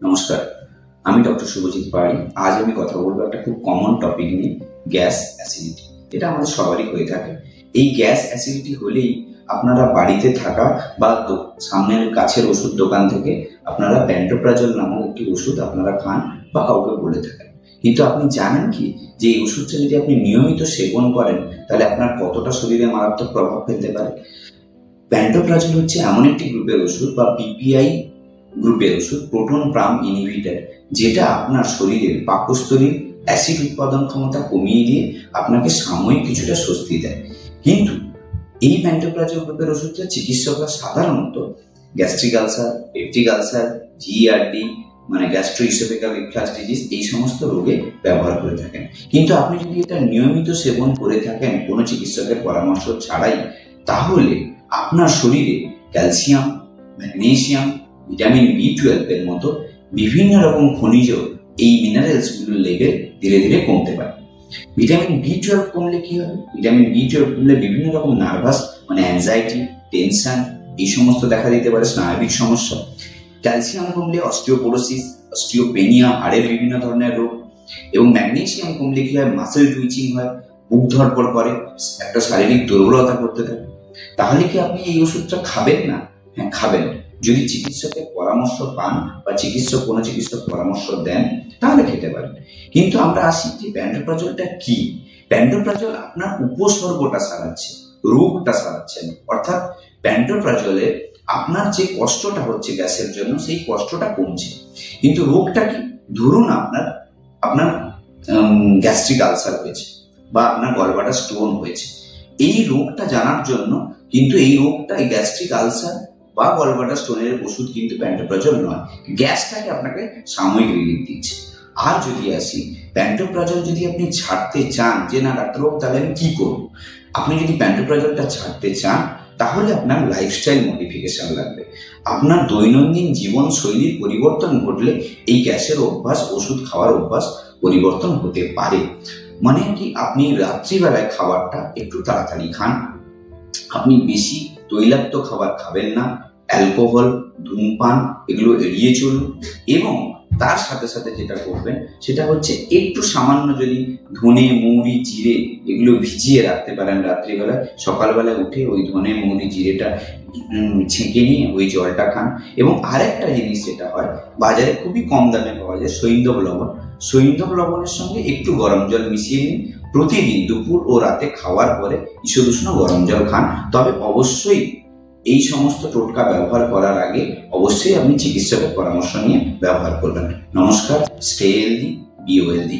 নমস্কার, আমি ডক্টর শুভজিৎ পাড়ি। আজ আমি কথা বলবো একটা খুব কমন টপিক নিয়ে, গ্যাস অ্যাসিডিটি। এটা আমাদের সবারই হয়ে থাকে। এই গ্যাস অ্যাসিডিটি হলেই আপনারা বাড়িতে থাকা বা সামনের কাছের ওষুধ দোকান থেকে আপনারা প্যান্টোপ্রাজল নামক একটি ওষুধ আপনারা খান বা কাউকে বলে থাকেন। কিন্তু আপনি জানেন কি যে এই ওষুধটা যদি আপনি নিয়মিত সেবন করেন তাহলে আপনার কতটা শরীরে মারাত্মক প্রভাব ফেলতে পারে। প্যান্টোপ্রাজল হচ্ছে এমন একটি গ্রুপের ওষুধ বা পিপিআই গ্রুপের ওষুধ, প্রোটন পাম্প ইনহিবিটর, যেটা আপনার শরীরের পাকস্থলীর অ্যাসিড উৎপাদন ক্ষমতা কমিয়ে দিয়ে আপনাকে সাময়িক কিছুটা স্বস্তি দেয়। কিন্তু এই প্যান্টোপ্রাজল গ্রুপের ওষুধটা চিকিৎসকরা সাধারণত gastric ulcer, peptic ulcer, GRD মানে গ্যাস্ট্রোইসোফেগাল রিফ্লাক্স ডিজিজ এই সমস্ত রোগে ব্যবহার করে থাকেন। কিন্তু আপনি যদি এটা নিয়মিত সেবন করে থাকেন কোনো চিকিৎসকের পরামর্শ ছাড়াই, তাহলে আপনার শরীরে ক্যালসিয়াম, ম্যাগনেসিয়াম, ভিটামিন বি12 এর মতো বিভিন্ন রকম খনিজ এই মিনারেলসগুলোর লেভেল ধীরে ধীরে কমতে পারে। ভিটামিন বি12 কমলে কি হবে? ভিটামিন বি12 কমলে বিভিন্ন রকম নার্ভাস মানে অ্যাংজাইটি, টেনশন এই সমস্ত দেখা দিতে পারে, স্নায়বিক সমস্যা। ক্যালসিয়াম কমলে অস্টিওপোরোসিস, অস্টিওপেনিয়া, হাড়ের বিভিন্ন ধরনের রোগ। এবং ম্যাগনেসিয়াম কমলে কি হয়? মাসেল টুইচিং হয়, বুক ধড়ফড় করে, একটা শারীরিক দুর্বলতা করতে থাকে। তাহলে কি আপনি এই ওষুধটা খাবেন না? হ্যাঁ, খাবেন। যদি চিকিৎসকের পরামর্শ পান বা কোনো চিকিৎসক পরামর্শ দেন তাহলে খেতে পারেন। কিন্তু আমরা আসি যে প্যান্টোপ্রাজলটা কি। প্যান্টোপ্রাজল আপনার উপসর্গটা সারাচ্ছে, রোগটা সারাচ্ছে না। অর্থাৎ প্যান্টোপ্রাজলে আপনার যে কষ্টটা হচ্ছে গ্যাসের জন্য সেই কষ্টটা কমছে, কিন্তু রোগটা কি? ধরুন আপনার গ্যাস্ট্রিক আলসার হয়েছে বা আপনার গলব্লাডার স্টোন হয়েছে। এই রোগটা জানার জন্য কিন্তু এই গ্যাস্ট্রিক আলসার বা গলব্লাডার স্টোনের ওষুধ কিন্তু প্যান্টোপ্রাজল নয়, গ্যাসটাকে আপনাকে সাময়িক রিলিফ দিচ্ছে। আর যদি আসি প্যান্টোপ্রাজল যদি আপনি ছাড়তে চান যে না ডাক্তারবাবু তাহলে আমি কি করব, আপনি যদি প্যান্টোপ্রাজলটা ছাড়তে চান তাহলে আপনার লাইফস্টাইল মডিফিকেশন লাগবে। আপনার দৈনন্দিন জীবনশৈলীর পরিবর্তন ঘটলে এই গ্যাসের অভ্যাস, ওষুধ খাওয়ার অভ্যাস পরিবর্তন হতে পারে। মানে কি, আপনি রাত্রিবেলায় খাবারটা একটু তাড়াতাড়ি খান, আপনি বেশি তৈলাক্ত খাবার খাবেন না, অ্যালকোহল, ধূমপান এগুলো এড়িয়ে চলুন। এবং তার সাথে সাথে যেটা করবেন সেটা হচ্ছে একটু সামান্য যদি ধনে, মৌরি, জিরে এগুলো ভিজিয়ে রাখতে পারেন রাত্রিবেলায়, সকালবেলায় উঠে ওই ধনে, মৌরি, জিরেটা ছেঁকে নিয়ে ওই জলটা খান। এবং আরেকটা জিনিস যেটা হয়, বাজারে খুবই কম দামে পাওয়া যায় সৈন্ধব লবণ, সৈন্ধব লবণের সঙ্গে একটু গরম জল মিশিয়ে নিন। প্রতিদিন দুপুর ও রাতে খাওয়ার পরে ঈষদুষ্ণ গরম জল খান। তবে অবশ্যই এই সমস্ত টোটকা ব্যবহার করার আগে অবশ্যই আপনি চিকিৎসকের পরামর্শ নিয়ে ব্যবহার করবেন। নমস্কার, স্টে হেলদি, বি ওয়েলদি।